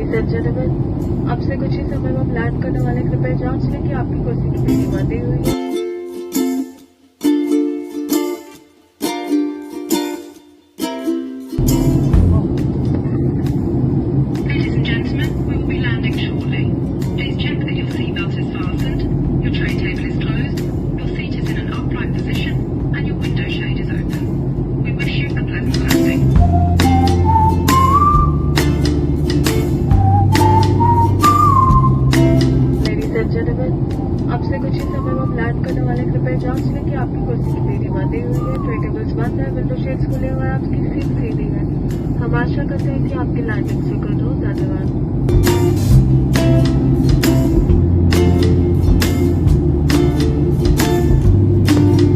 Ladies and gentleman, आपसे कुछ ही समय में लैंड करने वाले कृपया जांच लें कि आपकी कुर्सी की पेटी बंधी हुई है। Ladies and gentlemen, we will be landing shortly. Please check that your seatbelt is fastened, your tray table is closed, your seat is in an upright position, and your window shade is open. We wish you a pleasant landing. आपसे कुछ ही समय में land करने वाले कृपया जांच लें कि आपकी कुर्सी की पेटी बंधी हुई है, ट्रे टेबल्स बंद है, विंडो शेड्स खुले हुए हैं, आपकी सीट सीधी है। हम आशा करते हैं कि आपकी लैंडिंग सुखद हो। धन्यवाद।